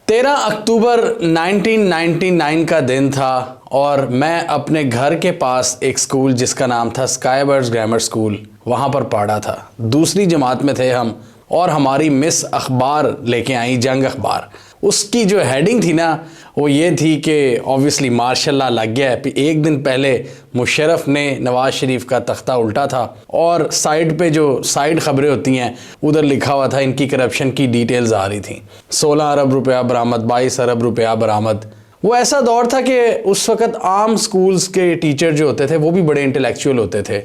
13 अक्टूबर 1999 का दिन था और मैं अपने घर के पास एक स्कूल जिसका नाम था स्काई बर्ड्स ग्रामर स्कूल, वहाँ पर पढ़ा था। दूसरी जमात में थे हम और हमारी मिस अखबार लेके आई, जंग अखबार। उसकी जो हेडिंग थी ना, वो ये थी कि ऑब्वियसली मार्शल लॉ लग गया है। एक दिन पहले मुशर्रफ ने नवाज शरीफ का तख्ता उल्टा था और साइड पे जो साइड खबरें होती हैं उधर लिखा हुआ था इनकी करप्शन की डिटेल्स आ रही थी। 16 अरब रुपया बरामद, 22 अरब रुपया बरामद। वो ऐसा दौर था कि उस वक़्त आम स्कूल्स के टीचर जो होते थे वो भी बड़े इंटेलेक्चुअल होते थे।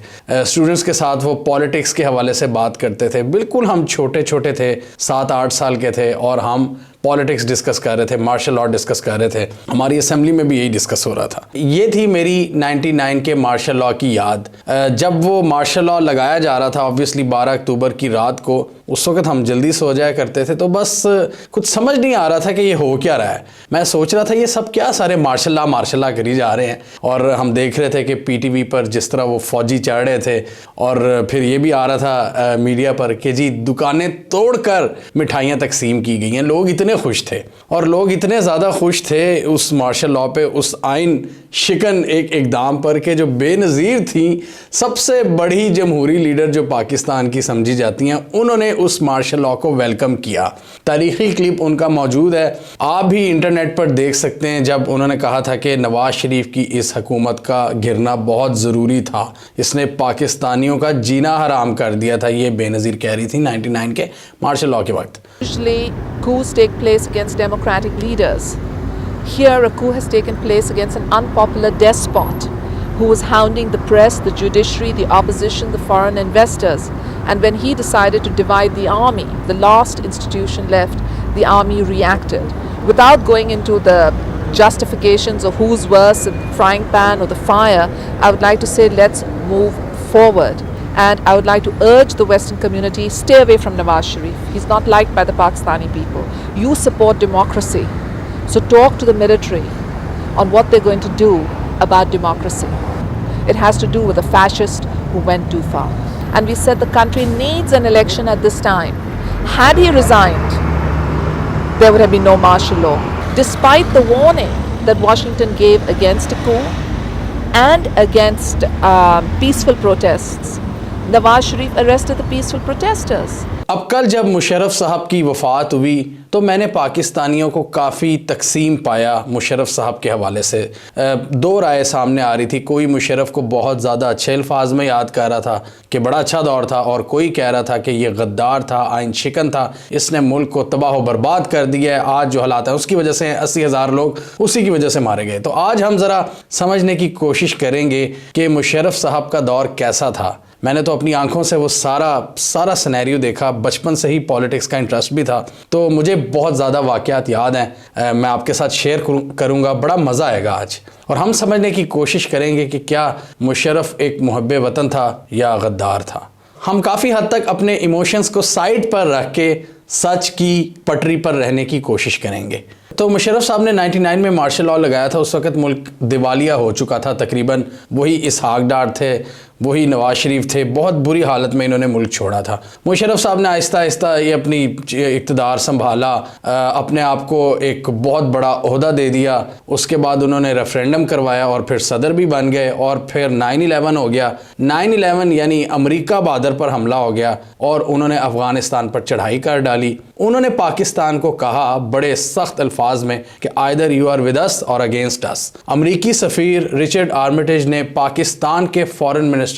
स्टूडेंट्स के साथ वो पॉलिटिक्स के हवाले से बात करते थे। बिल्कुल हम छोटे छोटे थे, 7-8 साल के थे और हम पॉलिटिक्स डिस्कस कर रहे थे, मार्शल लॉ डिस्कस कर रहे थे। हमारी असेंबली में भी यही डिस्कस हो रहा था। ये थी मेरी 99 के मार्शल लॉ की याद। जब वो मार्शल लॉ लगाया जा रहा था ऑब्वियसली 12 अक्टूबर की रात को, उस वक्त हम जल्दी सो जाया करते थे, तो बस कुछ समझ नहीं आ रहा था कि ये हो क्या रहा है। मैं सोच रहा था ये सब क्या सारे मार्शल लॉ करी जा रहे हैं। और हम देख रहे थे कि पीटीवी पर जिस तरह वो फौजी चढ़ रहे थे और फिर ये भी आ रहा था मीडिया पर कि जी दुकानें तोड़कर मिठाइयाँ तकसीम की गई हैं। लोग इतने खुश थे और लोग इतने ज़्यादा खुश थे उस मार्शल लॉ पे, उस आइन शिकन एक इकदाम पर के जो बेनज़ीर थी। सबसे बड़ी जमहूरी लीडर जो पाकिस्तान की समझी जाती हैं, उन्होंने उस मार्शल लॉ को वेलकम किया। तारीखी क्लिप उनका मौजूद है, आप भी इंटरनेट पर देख सकते हैं, जब उन्होंने कहा था कि नवाज शरीफ की इस हुकूमत का गिरना बहुत ज़रूरी था, इसने पाकिस्तानियों का जीना हराम कर दिया था। ये बेनज़ीर कह रही थी 99 के मार्शल लॉ के वक्त। Usually coups take place against democratic leaders. Here a coup has taken place against an unpopular despot who was hounding the press, the judiciary, the opposition, the foreign investors. And when he decided to divide the army, the last institution left, the army reacted. Without going into the justifications of who's worse, the frying pan or the fire, I would like to say let's move forward. And I would like to urge the Western community, stay away from Nawaz Sharif. He's not liked by the Pakistani people. You support democracy. So talk to the military on what they're going to do about democracy. It has to do with a fascist who went too far. And we said the country needs an election at this time. Had he resigned, there would have been no martial law. Despite the warning that Washington gave against a coup and against peaceful protests, Nawaz Sharif arrested the peaceful protesters. अब कल जब मुशर्रफ साहब की वफ़ात हुई तो मैंने पाकिस्तानियों को काफ़ी तकसीम पाया मुशर्रफ साहब के हवाले से। दो राय सामने आ रही थी। कोई मुशर्रफ को बहुत ज़्यादा अच्छे अल्फाज में याद कर रहा था कि बड़ा अच्छा दौर था, और कोई कह रहा था कि ये गद्दार था, आइन शिकन था, इसने मुल्क को तबाह व बर्बाद कर दिया है। आज जो हालात है उसकी वजह से 80,000 लोग उसी की वजह से मारे गए। तो आज हम ज़रा समझने की कोशिश करेंगे कि मुशर्रफ साहब का दौर कैसा था। मैंने तो अपनी आंखों से वो सारा सिनेरियो देखा। बचपन से ही पॉलिटिक्स का इंटरेस्ट भी था, तो मुझे बहुत ज़्यादा वाक़यात याद हैं। मैं आपके साथ शेयर करूँगा, बड़ा मज़ा आएगा आज। और हम समझने की कोशिश करेंगे कि क्या मुशर्रफ एक मुहब्बे वतन था या गद्दार था। हम काफ़ी हद तक अपने इमोशंस को साइड पर रख के सच की पटरी पर रहने की कोशिश करेंगे। तो मुशर्रफ साहब ने 99 में मार्शल लॉ लगाया था। उस वक्त मुल्क दिवालिया हो चुका था तकरीबन। वही इसहाक डार थे, वही नवाज शरीफ थे। बहुत बुरी हालत में इन्होंने मुल्क छोड़ा था। मुशर्रफ साहब ने आहिस्ता आहिस्ता ये अपनी इक़्तिदार संभाला, अपने आप को एक बहुत बड़ा ओहदा दे दिया। उसके बाद उन्होंने रेफरेंडम करवाया और फिर सदर भी बन गए, और फिर 9/11 हो गया। 9/11 यानी अमेरिका बॉर्डर पर हमला हो गया और उन्होंने अफ़गानिस्तान पर चढ़ाई कर डाली। उन्होंने पाकिस्तान को कहा बड़े सख्त अल्फाज में कि either you are with us or against अस। अमरीकी सफ़ीर रिचर्ड आर्मिटेज ने पाकिस्तान के फॉरेन मिनिस्टर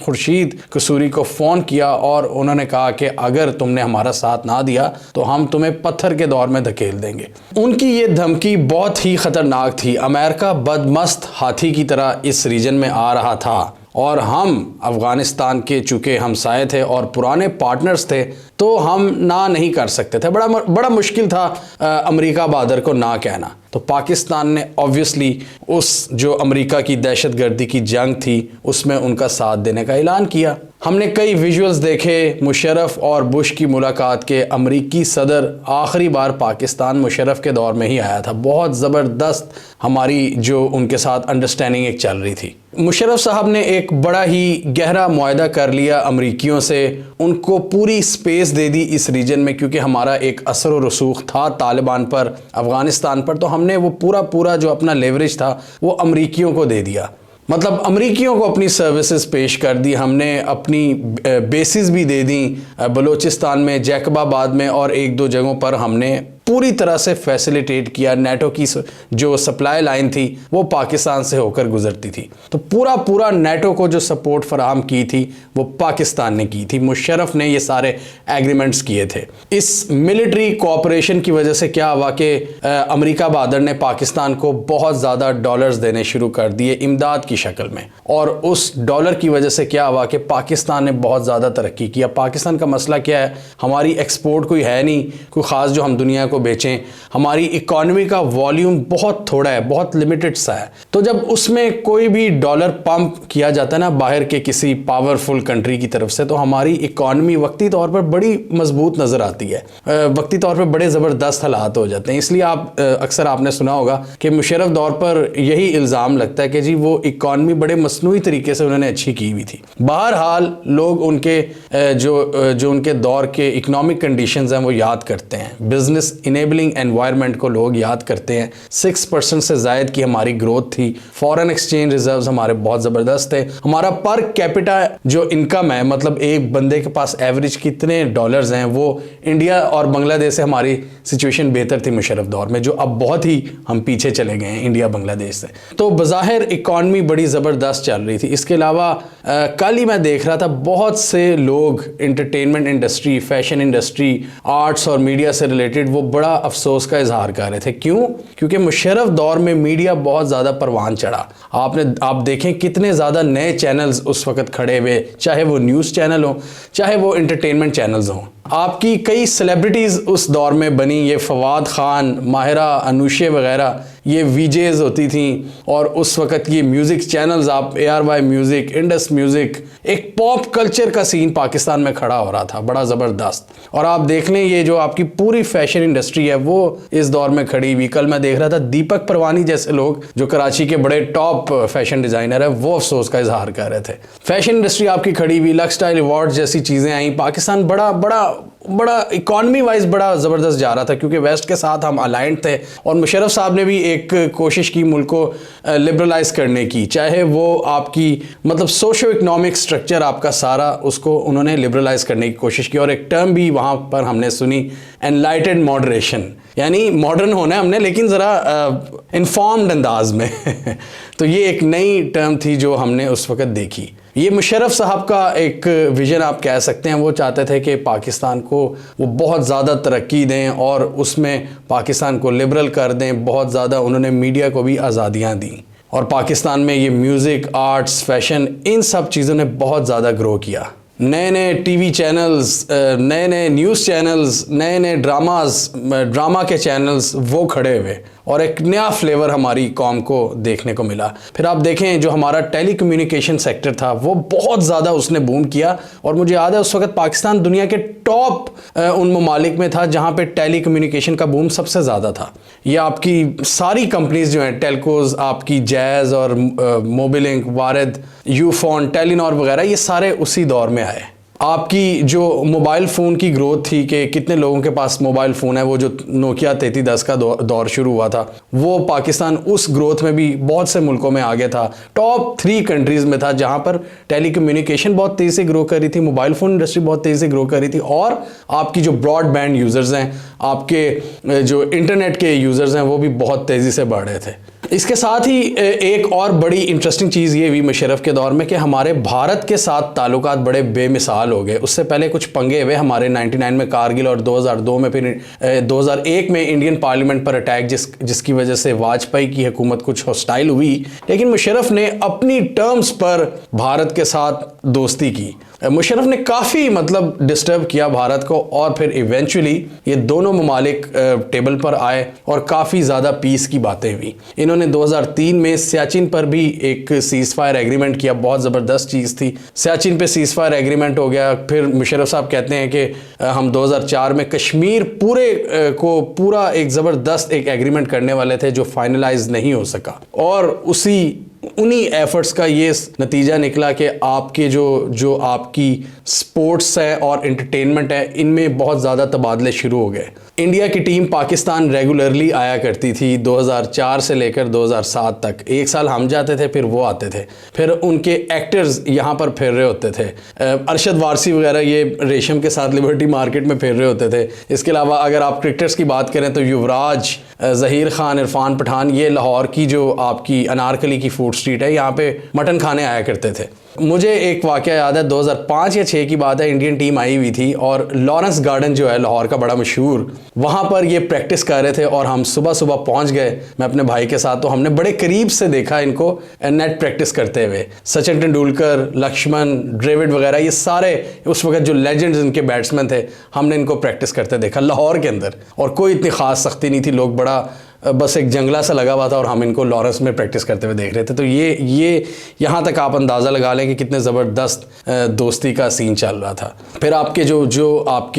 खुर्शीद कसूरी को फ़ोन किया और उन्होंने कहा कि अगर तुमने हमारा साथ ना दिया तो हम तुम्हें पत्थर के दौर में धकेल देंगे। उनकी ये धमकी बहुत ही ख़तरनाक थी। अमेरिका बदमस्त हाथी की तरह इस रीजन में आ रहा था और हम अफ़गानिस्तान के चूँकि हमसाये थे और पुराने पार्टनर्स थे, तो हम ना नहीं कर सकते थे। बड़ा मुश्किल था अमेरिका बॉर्डर को ना कहना। तो पाकिस्तान ने ऑब्वियसली उस जो अमेरिका की दहशतगर्दी की जंग थी उसमें उनका साथ देने का ऐलान किया। हमने कई विजुअल्स देखे मुशर्रफ और बुश की मुलाकात के। अमरीकी सदर आखिरी बार पाकिस्तान मुशर्रफ के दौर में ही आया था। बहुत ज़बरदस्त हमारी जो उनके साथ अंडरस्टैंडिंग एक चल रही थी। मुशर्रफ साहब ने एक बड़ा ही गहरा मुआहदा कर लिया अमरीकियों से, उनको पूरी स्पेस दे दी इस रीजन में, क्योंकि हमारा एक असर व रसूख था तालिबान पर, अफ़गानिस्तान पर, तो हमने वो पूरा जो अपना लेवरेज था वो अमरीकियों को दे दिया। मतलब अमरीकियों को अपनी सर्विसेज पेश कर दी, हमने अपनी बेसिस भी दे दी बलूचिस्तान में, जैकबाबाद में और एक दो जगहों पर हमने पूरी तरह से फैसिलिटेट किया। नेटो की जो सप्लाई लाइन थी वो पाकिस्तान से होकर गुजरती थी, तो पूरा नेटो को जो सपोर्ट फराहम की थी वो पाकिस्तान ने की थी। मुशर्रफ ने ये सारे एग्रीमेंट्स किए थे। इस मिलिट्री कोऑपरेशन की वजह से क्या हुआ कि अमेरिका बहादुर ने पाकिस्तान को बहुत ज़्यादा डॉलर्स देने शुरू कर दिए इमदाद की शक्ल में, और उस डॉलर की वजह से क्या हुआ कि पाकिस्तान ने बहुत ज़्यादा तरक्की किया। पाकिस्तान का मसला क्या है, हमारी एक्सपोर्ट कोई है नहीं, कोई ख़ास जो हम दुनिया को बेचें, हमारी इकॉनमी का वॉल्यूम बहुत थोड़ा है, बहुत लिमिटेड सा है। तो जब उसमें कोई भी डॉलर पंप किया जाता है ना बाहर के किसी पावरफुल कंट्री की तरफ से, तो हमारी इकॉनमी वक्ती तौर पर बड़ी मजबूत नज़र आती है, वक्ती तौर पर बड़े ज़बरदस्त हालात हो जाते हैं। इसलिए आप अक्सर आपने सुना होगा कि मुशर्रफ दौर पर यही इल्ज़ाम लगता है कि जी वो इकॉनमी बड़े मसनूई तरीके से उन्होंने अच्छी की हुई थी। बहरहाल लोग उनके जो उनके दौर के इकनॉमिक कंडीशंस हैं वो याद करते हैं, बिजनेस इनेबलिंग एनवायरनमेंट को लोग याद करते हैं। 6% से ज़ायद की हमारी ग्रोथ थी, फॉरेन एक्सचेंज रिजर्व्स हमारे बहुत ज़बरदस्त थे, हमारा पर कैपिटा जो इनकम है, मतलब एक बंदे के पास एवरेज कितने डॉलर्स हैं, वो इंडिया और बांग्लादेश से हमारी सिचुएशन बेहतर थी मुशर्रफ दौर में, जो अब बहुत ही हम पीछे चले गए हैं इंडिया बांग्लादेश से। तो बज़ाहिर इकॉनमी बड़ी ज़बरदस्त चल रही थी। इसके अलावा कल ही मैं देख रहा था बहुत से लोग entertainment industry, fashion industry, arts और मीडिया से रिलेटेड वो बड़ा अफसोस का इजहार कर रहे थे। क्यों? क्योंकि मुशर्रफ दौर में मीडिया बहुत ज़्यादा परवान चढ़ा। आप देखें कितने ज़्यादा नए चैनल्स उस वक्त खड़े हुए, चाहे वो न्यूज़ चैनल हो, चाहे वो एंटरटेनमेंट चैनल्स हों। आपकी कई सेलिब्रिटीज़ उस दौर में बनी, ये फवाद खान, माहिरा, अनुषे वगैरह, ये वीजेज होती थी। और उस वक्त ये म्यूज़िक चैनल्स, आप ARY म्यूज़िक, इंडस म्यूज़िक, एक पॉप कल्चर का सीन पाकिस्तान में खड़ा हो रहा था बड़ा ज़बरदस्त। और आप देख लें ये जो आपकी पूरी फैशन इंडस्ट्री है वो इस दौर में खड़ी हुई। कल मैं देख रहा था दीपक परवानी जैसे लोग जो कराची के बड़े टॉप फैशन डिज़ाइनर है वो अफसोस का इजहार कर रहे थे। फैशन इंडस्ट्री आपकी खड़ी हुई, लक्सटाइल अवार्ड जैसी चीज़ें आई। पाकिस्तान बड़ा इकॉनमी वाइज बड़ा ज़बरदस्त जा रहा था, क्योंकि वेस्ट के साथ हम अलाइंड थे। और मुशर्रफ साहब ने भी एक कोशिश की मुल्क को लिबरलाइज करने की, चाहे वो आपकी मतलब सोशो इकनॉमिक स्ट्रक्चर आपका सारा, उसको उन्होंने लिबरलाइज करने की कोशिश की। और एक टर्म भी वहाँ पर हमने सुनी, एनलाइटेड मॉडरेशन, यानी मॉडर्न होना है हमने लेकिन ज़रा इन्फॉर्म्ड अंदाज में तो ये एक नई टर्म थी जो हमने उस वक़्त देखी। ये मुशर्रफ साहब का एक विज़न आप कह सकते हैं। वो चाहते थे कि पाकिस्तान को वो बहुत ज़्यादा तरक्की दें और उसमें पाकिस्तान को लिबरल कर दें। बहुत ज़्यादा उन्होंने मीडिया को भी आज़ादियाँ दी, और पाकिस्तान में ये म्यूज़िक, आर्ट्स, फैशन, इन सब चीज़ों ने बहुत ज़्यादा ग्रो किया। नए नए टीवी चैनल्स, नए नए न्यूज़ चैनल्स, नए नए ड्रामा के चैनल्स वो खड़े हुए, और एक नया फ्लेवर हमारी कौम को देखने को मिला। फिर आप देखें जो हमारा टेली कम्युनिकेशन सेक्टर था वो बहुत ज़्यादा उसने बूम किया। और मुझे याद है उस वक्त पाकिस्तान दुनिया के टॉप उन ममालिक में था जहाँ पे टेली कम्युनिकेशन का बूम सबसे ज़्यादा था। ये आपकी सारी कंपनीज जो हैं, टेलकोज, आपकी जैज़ और मोबिलिंक, वारिद, यूफोन, टेलीनॉर वगैरह, ये सारे उसी दौर में आए। आपकी जो मोबाइल फ़ोन की ग्रोथ थी कि कितने लोगों के पास मोबाइल फ़ोन है, वो जो नोकिया 3310 का दौर शुरू हुआ था, वो पाकिस्तान उस ग्रोथ में भी बहुत से मुल्कों में आ गया था। टॉप 3 कंट्रीज़ में था जहां पर टेली कम्युनिकेशन बहुत तेज़ी से ग्रो कर रही थी, मोबाइल फ़ोन इंडस्ट्री बहुत तेज़ी से ग्रो कर रही थी, और आपकी जो ब्रॉडबैंड यूज़र्स हैं, आपके जो इंटरनेट के यूज़र्स हैं, वो भी बहुत तेज़ी से बढ़ रहे थे। इसके साथ ही एक और बड़ी इंटरेस्टिंग चीज़ ये हुई मुशर्रफ के दौर में कि हमारे भारत के साथ ताल्लुकात बड़े बेमिसाल हो गए। उससे पहले कुछ पंगे हुए हमारे 99 में कारगिल, और 2002 में, फिर 2001 में इंडियन पार्लियामेंट पर अटैक, जिसकी वजह से वाजपेयी की हुकूमत कुछ हॉस्टाइल हुई। लेकिन मुशर्रफ ने अपनी टर्म्स पर भारत के साथ दोस्ती की। मुशर्रफ ने काफ़ी मतलब डिस्टर्ब किया भारत को, और फिर इवेंचुअली ये दोनों ममालिक टेबल पर आए और काफ़ी ज़्यादा पीस की बातें हुई। इन्होंने 2003 में सियाचिन पर भी एक सीज़ फायर एग्रीमेंट किया, बहुत ज़बरदस्त चीज़ थी। सियाचिन पे सीज़ फायर एग्रीमेंट हो गया। फिर मुशर्रफ साहब कहते हैं कि हम 2004 में कश्मीर पूरा एक ज़बरदस्त एक एग्रीमेंट करने वाले थे जो फाइनलाइज नहीं हो सका, और उसी उन्हीं एफर्ट्स का ये नतीजा निकला कि आपके जो आपकी स्पोर्ट्स है और एंटरटेनमेंट है, इनमें बहुत ज़्यादा तबादले शुरू हो गए। इंडिया की टीम पाकिस्तान रेगुलरली आया करती थी 2004 से लेकर 2007 तक। एक साल हम जाते थे, फिर वो आते थे, फिर उनके एक्टर्स यहाँ पर फिर रहे होते थे। अरशद वारसी वगैरह ये रेशम के साथ लिबर्टी मार्केट में फिर रहे होते थे। इसके अलावा अगर आप क्रिकेटर्स की बात करें तो युवराज, ज़हीर खान, इरफान पठान, ये लाहौर की जो आपकी अनारकली की फूड स्ट्रीट है, यहाँ पे मटन खाने आया करते थे। मुझे एक वाक़या याद है, 2005 या 6 की बात है, इंडियन टीम आई हुई थी और लॉरेंस गार्डन जो है लाहौर का बड़ा मशहूर, वहाँ पर ये प्रैक्टिस कर रहे थे और हम सुबह सुबह पहुँच गए मैं अपने भाई के साथ। तो हमने बड़े करीब से देखा इनको नेट प्रैक्टिस करते हुए। सचिन तेंदुलकर, लक्ष्मण, ड्रेविड वगैरह, ये सारे उस वक्त जो लेजेंड्स इनके बैट्समैन थे, हमने इनको प्रैक्टिस करते देखा लाहौर के अंदर। और कोई इतनी ख़ास सख्ती नहीं थी, लोग बड़ा बस एक जंगला सा लगा हुआ था और हम इनको लॉरेंस में प्रैक्टिस करते हुए देख रहे थे। तो ये यहाँ तक आप अंदाज़ा लगा लें कि कितने ज़बरदस्त दोस्ती का सीन चल रहा था। फिर आपके जो आप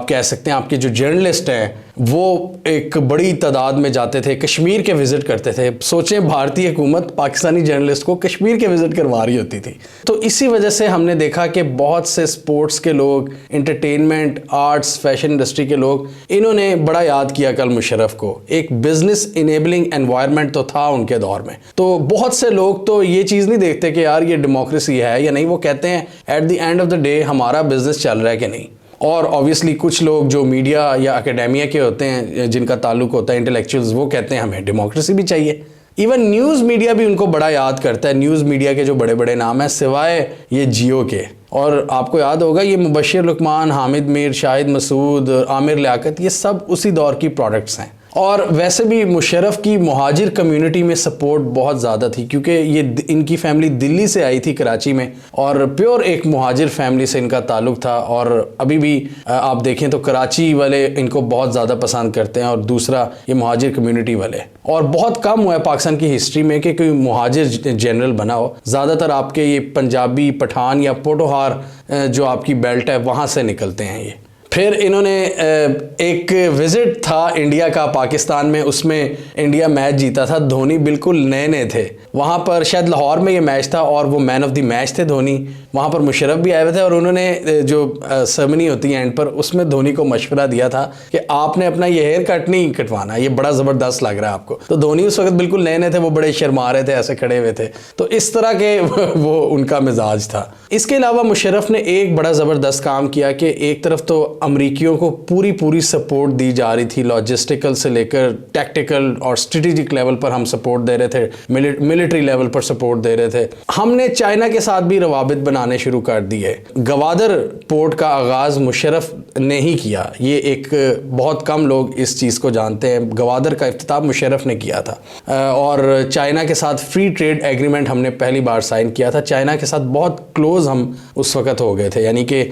कह सकते हैं आपके जो जर्नलिस्ट हैं, वो एक बड़ी तादाद में जाते थे, कश्मीर के विज़िट करते थे। सोचें, भारतीय हुकूमत पाकिस्तानी जर्नलिस्ट को कश्मीर के विज़िट करवा रही होती थी। तो इसी वजह से हमने देखा कि बहुत से स्पोर्ट्स के लोग, एंटरटेनमेंट, आर्ट्स, फैशन इंडस्ट्री के लोग, इन्होंने बड़ा याद किया कल मुशर्रफ को। एक बिजनेस इनेबलिंग एनवायरनमेंट तो था उनके दौर में। तो बहुत से लोग तो ये चीज़ नहीं देखते कि यार ये डेमोक्रेसी है या नहीं, वो कहते हैं at the end of the day हमारा बिजनेस चल रहा है कि नहीं। और ऑब्वियसली कुछ लोग जो मीडिया या एकेडेमिया के होते हैं, जिनका ताल्लुक होता है इंटेलेक्चुअल्स, वो कहते हैं हमें डेमोक्रेसी भी चाहिए। इवन न्यूज़ मीडिया भी उनको बड़ा याद करता है। न्यूज़ मीडिया के जो बड़े बड़े नाम हैं, सिवाय ये जियो के, और आपको याद होगा ये मुबशिर लुकमान, हामिद मीर, शाहिद मसूद, आमिर लियाकत, ये सब उसी दौर की प्रोडक्ट्स हैं। और वैसे भी मुशर्रफ की मुहाजिर कम्युनिटी में सपोर्ट बहुत ज़्यादा थी, क्योंकि ये इनकी फैमिली दिल्ली से आई थी कराची में, और प्योर एक मुहाजिर फैमिली से इनका ताल्लुक था। और अभी भी आप देखें तो कराची वाले इनको बहुत ज़्यादा पसंद करते हैं, और दूसरा ये मुहाजिर कम्युनिटी वाले। और बहुत कम हुआ है पाकिस्तान की हिस्ट्री में कि कोई मुहाजिर जनरल बना हो। ज़्यादातर आपके ये पंजाबी, पठान या पोटोहार जो आपकी बेल्ट है, वहाँ से निकलते हैं ये। फिर इन्होंने एक विज़िट था इंडिया का पाकिस्तान में, उसमें इंडिया मैच जीता था। धोनी बिल्कुल नए नए थे वहाँ पर, शायद लाहौर में ये मैच था, और वो मैन ऑफ द मैच थे धोनी। वहाँ पर मुशर्रफ भी आए हुए थे, और उन्होंने जो सेरेमनी होती है एंड पर, उसमें धोनी को मशवरा दिया था कि आपने अपना ये हेयर कट नहीं कटवाना, ये बड़ा ज़बरदस्त लग रहा है आपको। तो धोनी उस वक्त बिल्कुल नए नए थे, वो बड़े शर्मा रहे थे, ऐसे खड़े हुए थे। तो इस तरह के वो उनका मिजाज था। इसके अलावा मुशर्रफ ने एक बड़ा ज़बरदस्त काम किया कि एक तरफ तो अमरीकियों को पूरी सपोर्ट दी जा रही थी, लॉजिस्टिकल से लेकर टैक्टिकल और स्ट्रेटेजिक लेवल पर हम सपोर्ट दे रहे थे, मिलिट्री लेवल पर सपोर्ट दे रहे थे। हमने चाइना के साथ भी रवाबित बनाने शुरू कर दिए। गवादर पोर्ट का आगाज़ मुशर्रफ ने ही किया। ये एक बहुत कम लोग इस चीज़ को जानते हैं। गवादर का इफ्तिताह मुशर्रफ ने किया था। और चाइना के साथ फ्री ट्रेड एग्रीमेंट हमने पहली बार साइन किया था। चाइना के साथ बहुत क्लोज हम उस वक्त हो गए थे, यानी कि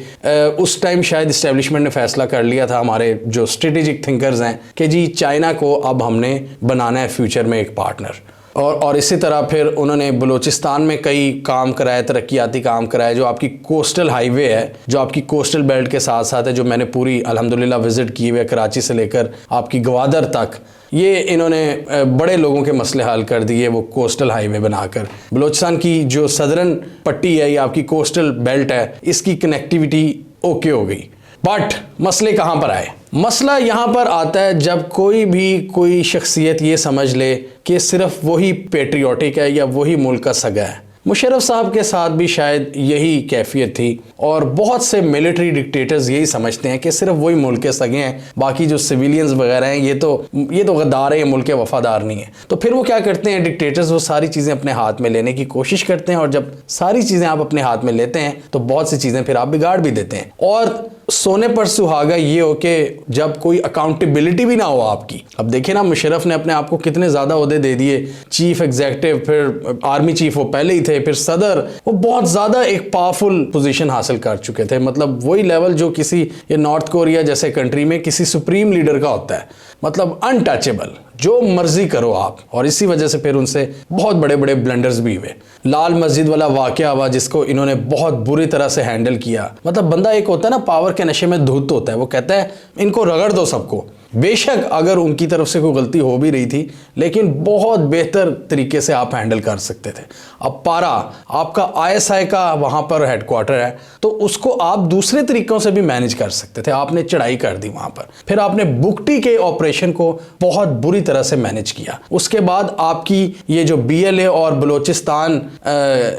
उस टाइम शायद इस्टेब्लिशमेंट ने फैसला कर लिया था, हमारे जो स्ट्रेटेजिक थिंकर्स हैं, कि जी चाइना को अब हमने बनाना है फ्यूचर में एक पार्टनर। और इसी तरह फिर उन्होंने बलूचिस्तान में कई काम कराए, तरक्याती काम कराए। जो आपकी कोस्टल हाईवे है, जो आपकी कोस्टल बेल्ट के साथ साथ है, जो मैंने पूरी अल्हम्दुलिल्लाह विज़िट की हुई है, कराची से लेकर आपकी ग्वादर तक, ये इन्होंने बड़े लोगों के मसले हल कर दिए वो कोस्टल हाईवे बनाकर। बलूचिस्तान की जो सदरन पट्टी है, ये आपकी कोस्टल बेल्ट है, इसकी कनेक्टिविटी ओके हो गई। बट मसले कहाँ पर आए? मसला यहाँ पर आता है जब कोई शख्सियत ये समझ ले कि सिर्फ वही पेट्रियाटिक है या वही मुल्क का सगा है। मुशर्रफ साहब के साथ भी शायद यही कैफियत थी, और बहुत से मिलिट्री डिक्टेटर्स यही समझते हैं कि सिर्फ वही मुल्क के सगे हैं, बाकी जो सिविलियंस वगैरह हैं ये तो गद्दार है, ये मुल्क के वफादार नहीं है। तो फिर वो क्या करते हैं डिक्टेटर्स, वो सारी चीज़ें अपने हाथ में लेने की कोशिश करते हैं, और जब सारी चीज़ें आप अपने हाथ में लेते हैं तो बहुत सी चीज़ें फिर आप बिगाड़ भी देते हैं। और सोने पर सुहागा ये हो कि जब कोई अकाउंटेबिलिटी भी ना हो आपकी। अब देखिए ना, मुशर्रफ ने अपने आप को कितने ज़्यादा ओहदे दे दिए, चीफ एग्जीक्यूटिव, फिर आर्मी चीफ वो पहले ही थे, फिर सदर, वो बहुत ज़्यादा एक पावरफुल पोजीशन हासिल कर चुके थे। मतलब वही लेवल जो किसी ये नॉर्थ कोरिया जैसे कंट्री में किसी सुप्रीम लीडर का होता है, मतलब अनटचेबल, जो मर्जी करो आप। और इसी वजह से फिर उनसे बहुत बड़े बड़े ब्लंडर्स भी हुए। लाल मस्जिद वाला वाकया हुआ जिसको इन्होंने बहुत बुरी तरह से हैंडल किया। मतलब बंदा एक होता है ना, पावर के नशे में धुत होता है, वो कहता है इनको रगड़ दो सबको, बेशक अगर उनकी तरफ से कोई गलती हो भी रही थी, लेकिन बहुत बेहतर तरीके से आप हैंडल कर सकते थे। अब पारा आपका आईएसआई का वहाँ पर हेडक्वार्टर है, तो उसको आप दूसरे तरीक़ों से भी मैनेज कर सकते थे। आपने चढ़ाई कर दी वहाँ पर, फिर आपने बुगटी के ऑपरेशन को बहुत बुरी तरह से मैनेज किया। उसके बाद आपकी ये जो BLA और बलूचिस्तान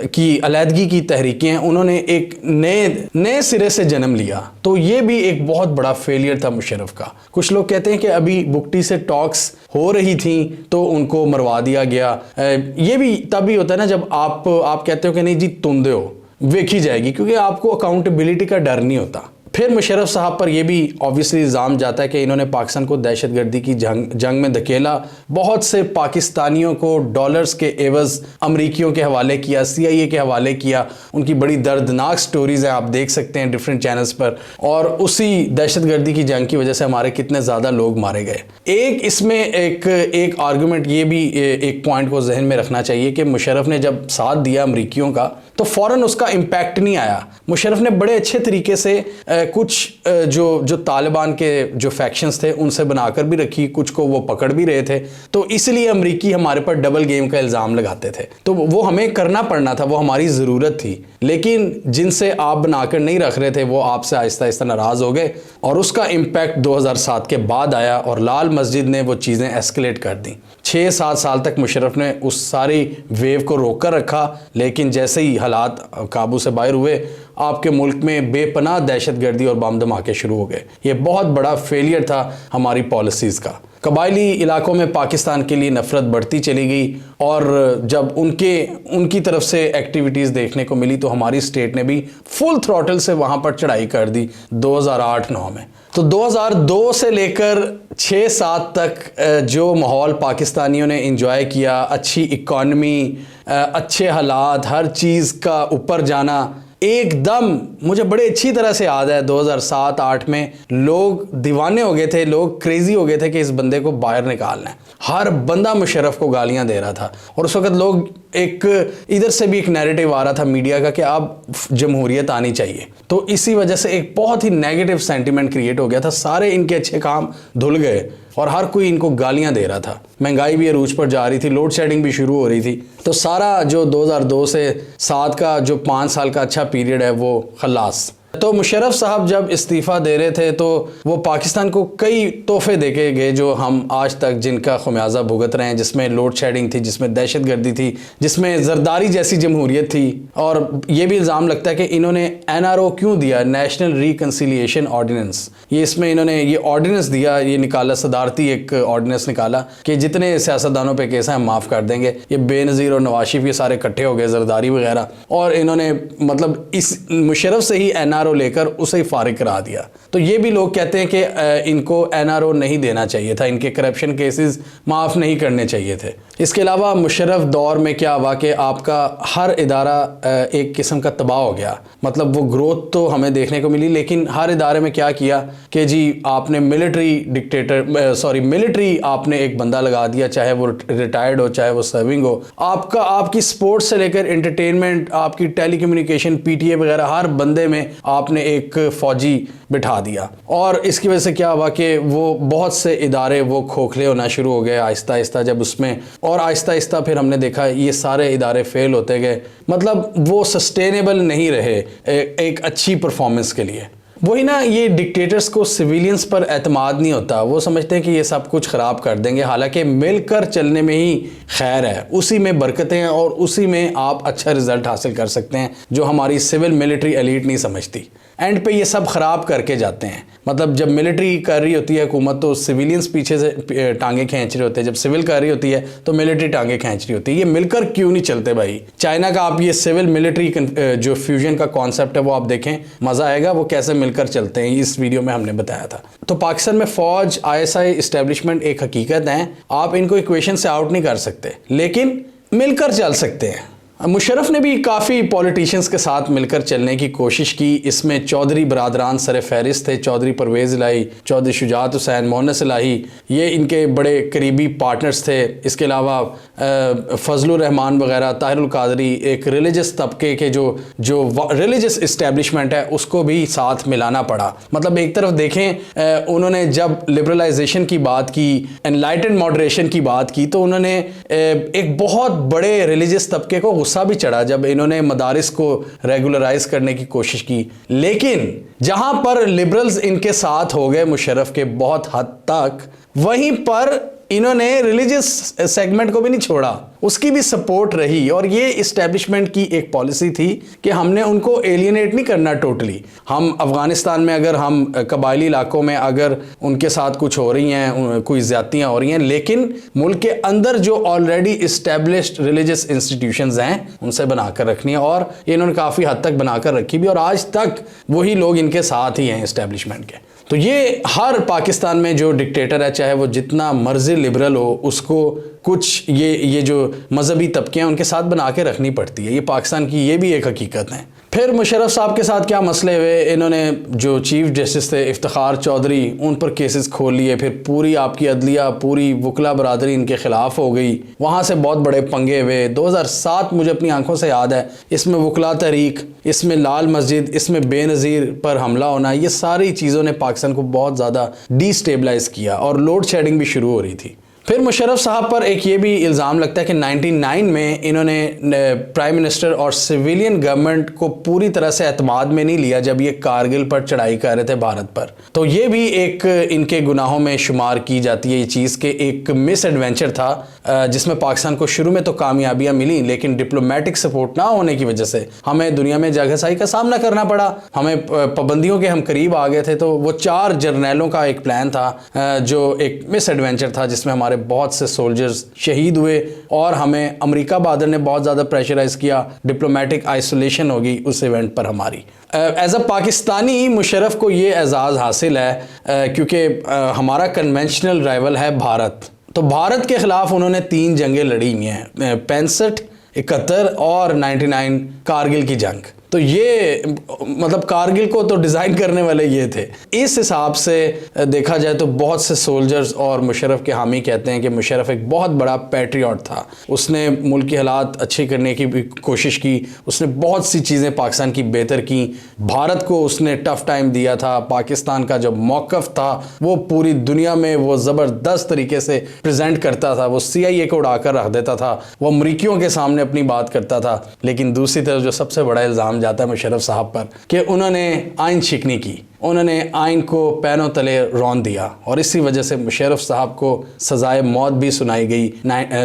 की अलहदगी की तहरीकें हैं, उन्होंने एक नए सिरे से जन्म लिया। तो ये भी एक बहुत बड़ा फेलियर था मुशर्रफ का। कुछ लोग कहते हैं कि अभी बुगटी से टॉक्स हो रही थी तो उनको मरवा दिया गया। ये भी तभी होता है ना जब आप कहते हो कि नहीं जी तुंदे हो, देखी जाएगी, क्योंकि आपको अकाउंटेबिलिटी का डर नहीं होता। फिर मुशर्रफ साहब पर यह भी ऑब्वियसली इल्ज़ाम जाता है कि इन्होंने पाकिस्तान को दहशतगर्दी की जंग में धकेला, बहुत से पाकिस्तानियों को डॉलर्स के एवज़ अमरीकियों के हवाले किया, CIA के हवाले किया। उनकी बड़ी दर्दनाक स्टोरीज़ हैं, आप देख सकते हैं डिफरेंट चैनल्स पर। और उसी दहशतगर्दी की जंग की वजह से हमारे कितने ज़्यादा लोग मारे गए। एक इसमें एक आर्गूमेंट ये भी एक पॉइंट को जहन में रखना चाहिए कि मुशर्रफ ने जब साथ दिया अमरीकियों का तो फ़ौरन उसका इम्पैक्ट नहीं आया। मुशर्रफ ने बड़े अच्छे तरीके से कुछ जो तालिबान के जो फैक्शंस थे उनसे बनाकर भी रखी, कुछ को वो पकड़ भी रहे थे। तो इसलिए अमरीकी हमारे पर डबल गेम का इल्ज़ाम लगाते थे, तो वो हमें करना पड़ना था, वो हमारी ज़रूरत थी। लेकिन जिनसे आप बनाकर नहीं रख रहे थे वो आपसे आहिस्ता आहिस्ता नाराज़ हो गए, और उसका इम्पैक्ट 2007 के बाद आया और लाल मस्जिद ने वो चीज़ें एस्केलेट कर दी। 6-7 साल तक मुशर्रफ ने उस सारी वेव को रोक कर रखा, लेकिन जैसे ही हालात काबू से बाहर हुए, आपके मुल्क में बेपनाह दहशतगर्दी और बम धमाके शुरू हो गए। ये बहुत बड़ा फेलियर था हमारी पॉलिसीज़ का। कबायली इलाकों में पाकिस्तान के लिए नफ़रत बढ़ती चली गई, और जब उनकी तरफ से एक्टिविटीज़ देखने को मिली तो हमारी स्टेट ने भी फुल थ्रॉटल से वहाँ पर चढ़ाई कर दी 2008-9 में। तो 2002 से लेकर 6-7 तक जो माहौल पाकिस्तानियों ने इंजॉय किया, अच्छी इकॉनमी, अच्छे हालात, हर चीज़ का ऊपर जाना, एकदम मुझे बड़े अच्छी तरह से याद है 2007-8 में लोग दीवाने हो गए थे, लोग क्रेजी हो गए थे कि इस बंदे को बाहर निकालना है। हर बंदा मुशर्रफ को गालियां दे रहा था, और उस वक्त लोग इधर से भी एक नैरेटिव आ रहा था मीडिया का कि अब जमहूरियत आनी चाहिए। तो इसी वजह से एक बहुत ही नेगेटिव सेंटिमेंट क्रिएट हो गया था। सारे इनके अच्छे काम धुल गए और हर कोई इनको गालियां दे रहा था। महंगाई भी अरूज पर जा रही थी, लोड शेडिंग भी शुरू हो रही थी। तो सारा जो 2002 से 7 का जो 5 साल का अच्छा पीरियड है वो खल्लास। तो मुशर्रफ साहब जब इस्तीफ़ा दे रहे थे तो वो पाकिस्तान को कई तोहफे देके गए जो हम आज तक जिनका खमियाजा भुगत रहे हैं, जिसमें लोड शेडिंग थी, जिसमें दहशतगर्दी थी, जिसमें जरदारी जैसी जमहूरियत थी। और ये भी इल्ज़ाम लगता है कि इन्होंने NRO क्यों दिया, नेशनल रिकन्सिलिएशन ऑर्डिनेंस, ये इसमें इन्होंने ये ऑर्डिनेंस दिया, ये निकाला, सदारती एक ऑर्डिनेंस निकाला कि जितने सियासतदानों पे केस हैं हम माफ़ कर देंगे। ये बेनज़ीर और नवाज शरीफ ये सारे इकट्ठे हो गए, जरदारी वगैरह, और इन्होंने मतलब इस मुशर्रफ से ही NRO लेकर उसे ही फारिग करा दिया। तो ये भी लोग कहते हैं कि इनको NRO नहीं देना चाहिए था, इनके करप्शन केसेस माफ़ नहीं करने चाहिए थे। इसके अलावा मुशर्रफ दौर में क्या हुआ कि आपका हर इदारा एक किस्म का तबाह हो गया। मतलब वो ग्रोथ तो हमें देखने को मिली, लेकिन हर इदारे में क्या किया कि जी आपने मिलिट्री आपने एक बंदा लगा दिया, चाहे वो रिटायर्ड हो चाहे वो सर्विंग हो। आपकी स्पोर्ट्स से लेकर एंटरटेनमेंट, आपकी टेलीकम्युनिकेशन, PTA वगैरह, हर बंदे में आपने एक फ़ौजी बिठा दिया। और इसकी वजह से क्या हुआ कि वो बहुत से इदारे वो खोखले होना शुरू हो गए आहिस्ता आहिस्ता, जब उसमें, और आहिस्ता आहिस्ता फिर हमने देखा ये सारे इदारे फेल होते गए। मतलब वो सस्टेनेबल नहीं रहे एक अच्छी परफॉर्मेंस के लिए। वही ना, ये डिक्टेटर्स को सिविलियंस पर एतमाद नहीं होता, वो समझते हैं कि ये सब कुछ ख़राब कर देंगे, हालांकि मिलकर चलने में ही खैर है, उसी में बरकतें हैं और उसी में आप अच्छा रिजल्ट हासिल कर सकते हैं, जो हमारी सिविल मिलिट्री एलीट नहीं समझती। एंड पे ये सब ख़राब करके जाते हैं। मतलब जब मिलिट्री कर रही होती है हुकूमत तो सिविलियंस पीछे से टांगे खींच रहे होते हैं, जब सिविल कर रही होती है तो मिलिट्री टांगे खींच रही होती है। ये मिलकर क्यों नहीं चलते भाई? चाइना का आप ये सिविल मिलिट्री जो फ्यूजन का कॉन्सेप्ट है वो आप देखें, मज़ा आएगा वो कैसे मिलकर चलते हैं। इस वीडियो में हमने बताया था। तो पाकिस्तान में फ़ौज, ISI इस्टेब्लिशमेंट एक हकीकत है, आप इनको इक्वेशन से आउट नहीं कर सकते, लेकिन मिलकर चल सकते हैं। मुशर्रफ ने भी काफ़ी पॉलिटिशियंस के साथ मिलकर चलने की कोशिश की। इसमें चौधरी बरादरान सर फहरिस्त थे, चौधरी परवेज़ इलाही, चौधरी शुजात हुसैन, मोहनस इलाही, ये इनके बड़े करीबी पार्टनर्स थे। इसके अलावा फजलुर रहमान वगैरह, ताहिरुल कादरी, एक रिलीजियस तबके के जो रिलीजियस इस्टेब्लिशमेंट है उसको भी साथ मिलाना पड़ा। मतलब एक तरफ देखें उन्होंने जब लिबरलाइजेशन की बात की, एनलाइटेंड मॉडरेशन की बात की, तो उन्होंने एक बहुत बड़े रिलीजियस तबके को गुस्सा भी चढ़ा जब इन्होंने मदारिस को रेगुलराइज करने की कोशिश की। लेकिन जहां पर लिबरल्स इनके साथ हो गए मुशर्रफ के बहुत हद तक, वहीं पर इन्होंने रिलीजियस सेगमेंट को भी नहीं छोड़ा, उसकी भी सपोर्ट रही। और ये इस्टेब्लिशमेंट की एक पॉलिसी थी कि हमने उनको एलियनेट नहीं करना टोटली। हम अफगानिस्तान में अगर हम कबायली इलाकों में अगर उनके साथ कुछ हो रही हैं, कोई ज़्यादतियाँ हो रही हैं, लेकिन मुल्क के अंदर जो ऑलरेडी इस्टेब्लिश्ड रिलीजियस इंस्टीट्यूशंस हैं उनसे बनाकर रखनी है। और ये इन्होंने काफ़ी हद तक बनाकर रखी भी, और आज तक वही लोग इनके साथ ही हैं इस्टेब्लिशमेंट के। तो ये हर पाकिस्तान में जो डिक्टेटर है, चाहे वो जितना मर्जी लिबरल हो, उसको कुछ ये जो मजहबी तबके हैं उनके साथ बना के रखनी पड़ती है। ये पाकिस्तान की ये भी एक हकीकत है। फिर मुशर्रफ साहब के साथ क्या मसले हुए, इन्होंने जो चीफ जस्टिस थे इफ्तिखार चौधरी, उन पर केसेस खोल लिए। फिर पूरी आपकी अदलिया, पूरी वकला बरादरी इनके खिलाफ हो गई। वहाँ से बहुत बड़े पंगे हुए। 2007 मुझे अपनी आंखों से याद है, इसमें वकला तहरीक, इसमें लाल मस्जिद, इसमें बेनज़ीर पर हमला होना, ये सारी चीज़ों ने पाकिस्तान को बहुत ज़्यादा डिस्टेबलाइज किया और लोड शेडिंग भी शुरू हो रही थी। फिर मुशर्रफ साहब पर एक ये भी इल्ज़ाम लगता है कि 99 में इन्होंने प्राइम मिनिस्टर और सिविलियन गवर्नमेंट को पूरी तरह से एतमाद में नहीं लिया जब ये कारगिल पर चढ़ाई कर रहे थे भारत पर। तो ये भी एक इनके गुनाहों में शुमार की जाती है ये चीज़ के एक मिस एडवेंचर था, जिसमें पाकिस्तान को शुरू में तो कामयाबियाँ मिली, लेकिन डिप्लोमेटिक सपोर्ट ना होने की वजह से हमें दुनिया में जगहसाई का सामना करना पड़ा। हमें पाबंदियों के हम करीब आ गए थे। तो वो 4 जर्नैलों का एक प्लान था जो एक मिस एडवेंचर था, जिसमें हमारे बहुत से सोल्जर्स शहीद हुए और हमें अमेरिका बादर ने बहुत ज़्यादा प्रेशराइज किया। डिप्लोमेटिक आइसोलेशन होगी उस इवेंट पर हमारी। एज अ पाकिस्तानी मुशर्रफ को ये एजाज़ हासिल है क्योंकि हमारा कन्वेंशनल राइवल है भारत। तो भारत के ख़िलाफ़ उन्होंने 3 जंगें लड़ी हुई हैं, 65, 71 और 99 कारगिल की जंग। तो ये मतलब कारगिल को तो डिज़ाइन करने वाले ये थे। इस हिसाब से देखा जाए तो बहुत से सोल्जर्स और मुशर्रफ के हामी कहते हैं कि मुशर्रफ एक बहुत बड़ा पैट्रियट था। उसने मुल्क की हालात अच्छी करने की भी कोशिश की, उसने बहुत सी चीज़ें पाकिस्तान की बेहतर की, भारत को उसने टफ़ टाइम दिया था। पाकिस्तान का जो मौक़िफ़ था वो पूरी दुनिया में वो ज़बरदस्त तरीके से प्रेजेंट करता था। वो CIA को उड़ाकर रख देता था, वो अमरीकियों के सामने अपनी बात करता था। लेकिन दूसरी तरफ जो सबसे बड़ा इल्ज़ाम जाता है मुशर्रफ साहब पर कि उन्होंने आइन शिकनी की, उन्होंने आइन को पैरों तले रौंद दिया, और इसी वजह से मुशर्रफ साहब को सजाए मौत भी सुनाई गई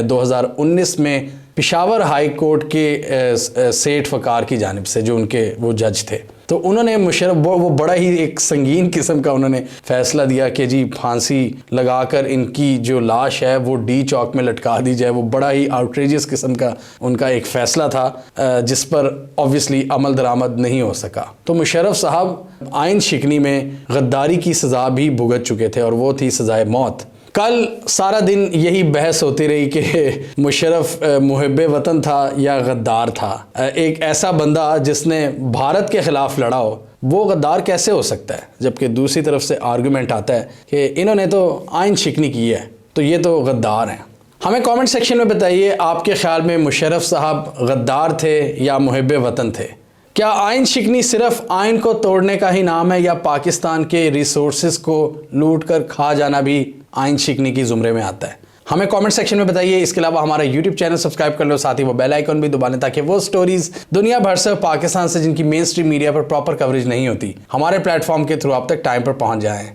2019 में पेशावर हाई कोर्ट के सेठ फ़कार की जानिब से, जो उनके वो जज थे। तो उन्होंने मुशर्रफ वो बड़ा ही एक संगीन किस्म का उन्होंने फैसला दिया कि जी फांसी लगाकर इनकी जो लाश है वो डी चौक में लटका दी जाए। वो बड़ा ही आउटरेजियस किस्म का उनका एक फ़ैसला था जिस पर ऑब्वियसली अमल दरामद नहीं हो सका। तो मुशर्रफ साहब आइन शिकनी में गद्दारी की सज़ा भी भुगत चुके थे और वो थी सज़ाए मौत। कल सारा दिन यही बहस होती रही कि मुशर्रफ मुहिब वतन था या गद्दार था। एक ऐसा बंदा जिसने भारत के ख़िलाफ़ लड़ा हो वो गद्दार कैसे हो सकता है, जबकि दूसरी तरफ से आर्गूमेंट आता है कि इन्होंने तो आइन शिकनी की है तो ये तो गद्दार हैं। हमें कमेंट सेक्शन में बताइए आपके ख़्याल में मुशर्रफ साहब गद्दार थे या मुहिब वतन थे। क्या आइन शिकनी सिर्फ आइन को तोड़ने का ही नाम है, या पाकिस्तान के रिसोर्सेज को लूट कर खा जाना भी आइन शिकनी की ज़ुमरे में आता है? हमें कमेंट सेक्शन में बताइए। इसके अलावा हमारा यूट्यूब चैनल सब्सक्राइब कर लो, साथ ही वो बेल आइकन भी दबाने ताकि वो स्टोरीज दुनिया भर से पाकिस्तान से जिनकी मेन स्ट्रीम मीडिया पर प्रॉपर कवरेज नहीं होती हमारे प्लेटफॉर्म के थ्रू आप तक टाइम पर पहुंच जाएं।